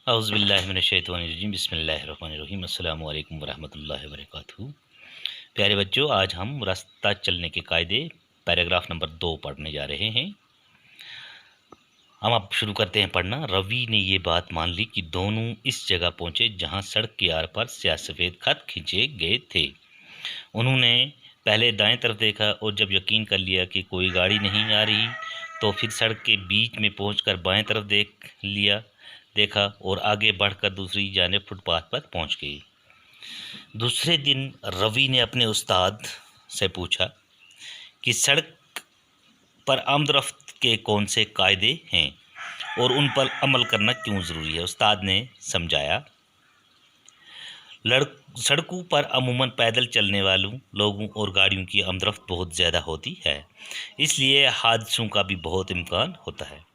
औज़ुबिल्लाहि बिस्मिल्लाहिर्रहमानिर्रहीम अस्सलामु अलैकुम वरहमतुल्लाहि वबरकातुहू। प्यारे बच्चों, आज हम रास्ता चलने के कायदे पैराग्राफ नंबर 2 पढ़ने जा रहे हैं। हम अब शुरू करते हैं पढ़ना। रवि ने ये बात मान ली कि दोनों इस जगह पहुंचे जहां सड़क के आर पार स्याह सफ़ेद खत खींचे गए थे। उन्होंने पहले दाएं तरफ देखा और जब यकीन कर लिया कि कोई गाड़ी नहीं आ रही तो फिर सड़क के बीच में पहुंचकर बाएं तरफ देखा और आगे बढ़कर दूसरी जानिब फुटपाथ पर पहुंच गई। दूसरे दिन रवि ने अपने उस्ताद से पूछा कि सड़क पर आमदरफ्त के कौन से कायदे हैं और उन पर अमल करना क्यों ज़रूरी है। उस्ताद ने समझाया, सड़कों पर अमूमन पैदल चलने वालों लोगों और गाड़ियों की आमदरफ्त बहुत ज़्यादा होती है, इसलिए हादसों का भी बहुत इम्कान होता है।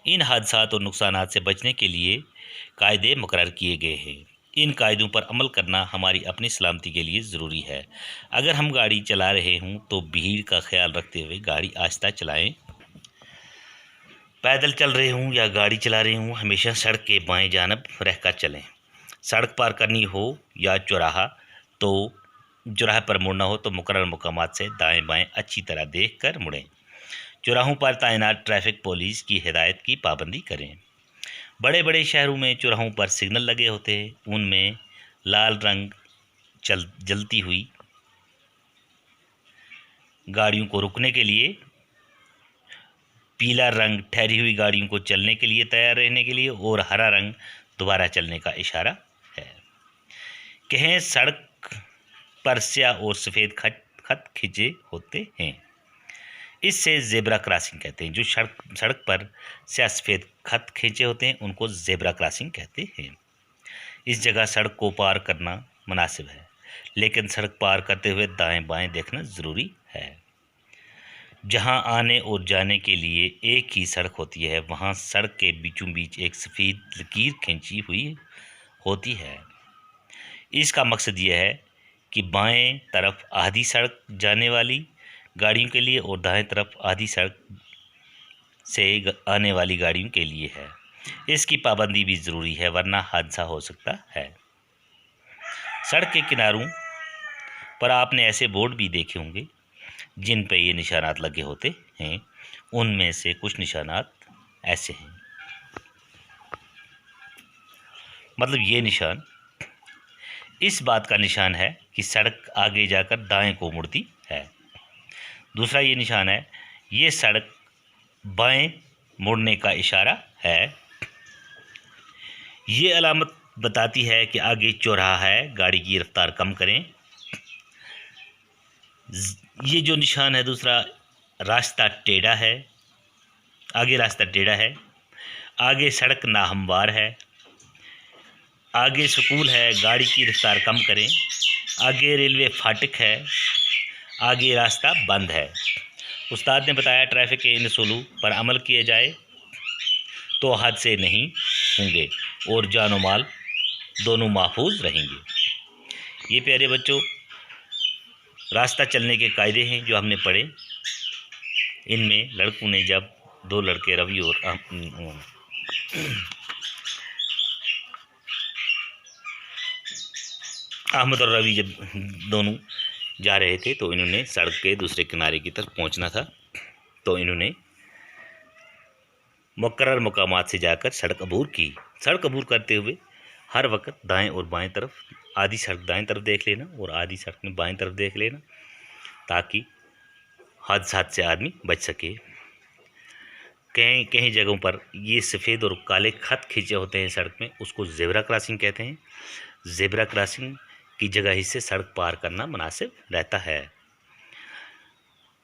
इन हादसात और नुकसानात से बचने के लिए कायदे मुकर्रर किए गए हैं। इन कायदों पर अमल करना हमारी अपनी सलामती के लिए ज़रूरी है। अगर हम गाड़ी चला रहे हों तो भीड़ का ख्याल रखते हुए गाड़ी आहिस्ता चलाएं। पैदल चल रहे हों या गाड़ी चला रहे हों, हमेशा सड़क के बाएं जानब रहकर चलें। सड़क पार करनी हो या चौराहा पर मुड़ना हो तो मुकर्रर मकामात से दाएं बाएं अच्छी तरह देख कर मुड़ें। चौराहों पर तैनात ट्रैफिक पुलिस की हिदायत की पाबंदी करें। बड़े बड़े शहरों में चौराहों पर सिग्नल लगे होते हैं, उनमें लाल रंग जलती हुई गाड़ियों को रुकने के लिए, पीला रंग ठहरी हुई गाड़ियों को चलने के लिए तैयार रहने के लिए और हरा रंग दोबारा चलने का इशारा है। कहें सड़क पर स्याह और सफ़ेद खत खींचे होते हैं, इससे ज़ेब्रा क्रॉसिंग कहते हैं। जो सड़क पर स्याह सफ़ेद खत खींचे होते हैं उनको ज़ेब्रा क्रॉसिंग कहते हैं। इस जगह सड़क को पार करना मुनासिब है, लेकिन सड़क पार करते हुए दाएं बाएं देखना ज़रूरी है। जहां आने और जाने के लिए एक ही सड़क होती है, वहां सड़क के बीचों बीच एक सफ़ेद लकीर खींची हुई होती है। इसका मकसद यह है कि बाएं तरफ आधी सड़क जाने वाली गाड़ियों के लिए और दाएं तरफ आधी सड़क से आने वाली गाड़ियों के लिए है। इसकी पाबंदी भी ज़रूरी है, वरना हादसा हो सकता है। सड़क के किनारों पर आपने ऐसे बोर्ड भी देखे होंगे जिन पे ये निशानात लगे होते हैं। उनमें से कुछ निशानात ऐसे हैं, मतलब ये निशान इस बात का निशान है कि सड़क आगे जाकर दाएं को मुड़ती है। दूसरा ये निशान है, ये सड़क बाएं मुड़ने का इशारा है। ये अलामत बताती है कि आगे चौराहा है, गाड़ी की रफ्तार कम करें। ये जो निशान है दूसरा, रास्ता टेढ़ा है, आगे रास्ता टेढ़ा है, आगे सड़क नाहमवार है, आगे स्कूल है, गाड़ी की रफ्तार कम करें, आगे रेलवे फाटक है, आगे रास्ता बंद है। उस्ताद ने बताया, ट्रैफिक के इन उसूलों पर अमल किए जाए तो हादसे नहीं होंगे और जान और माल दोनों महफूज रहेंगे। ये प्यारे बच्चों रास्ता चलने के कायदे हैं जो हमने पढ़े। इनमें लड़कों ने, जब दो लड़के रवि और अहमद और रवि जब दोनों जा रहे थे तो इन्होंने सड़क के दूसरे किनारे की तरफ पहुंचना था, तो इन्होंने मुकर्रर मकामात से जाकर सड़क अबूर की। सड़क अबूर करते हुए हर वक्त दाएं और बाएं तरफ, आधी सड़क दाएं तरफ देख लेना और आधी सड़क में बाएं तरफ देख लेना, ताकि हादसात से आदमी बच सके। कहीं कहीं जगहों पर ये सफ़ेद और काले खत खींचे होते हैं सड़क में, उसको ज़ेब्रा क्रॉसिंग कहते हैं। ज़ेब्रा क्रॉसिंग की जगह ही से सड़क पार करना मुनासिब रहता है।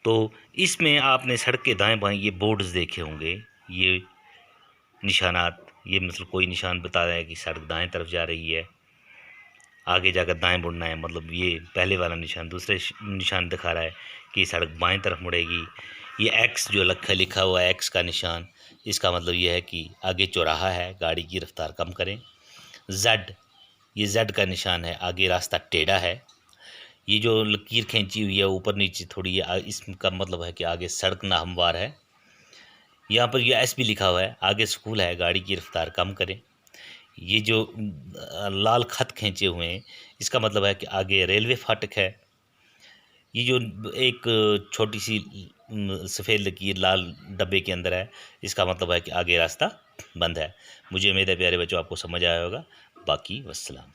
तो इसमें आपने सड़क के दाएं बाएं ये बोर्ड्स देखे होंगे, ये निशानात, ये मतलब कोई निशान बता रहा है कि सड़क दाएं तरफ जा रही है, आगे जाकर दाएं मुड़ना है, मतलब ये पहले वाला निशान। दूसरे निशान दिखा रहा है कि सड़क बाएं तरफ मुड़ेगी। ये एक्स जो लिखा हुआ है, एक्स का निशान, इसका मतलब ये है कि आगे चौराहा है, गाड़ी की रफ्तार कम करें। जेड, ये जेड का निशान है, आगे रास्ता टेढ़ा है। ये जो लकीर खींची हुई है ऊपर नीचे थोड़ी, इसका मतलब है कि आगे सड़क नाहमवार है। यहाँ पर ये एस भी लिखा हुआ है, आगे स्कूल है, गाड़ी की रफ्तार कम करें। ये जो लाल खत खींचे हुए हैं, इसका मतलब है कि आगे रेलवे फाटक है। ये जो एक छोटी सी सफ़ेद लकीर लाल डब्बे के अंदर है, इसका मतलब है कि आगे रास्ता बंद है। मुझे उम्मीद है प्यारे बच्चों आपको समझ आया होगा। बाकी वस्सलाम।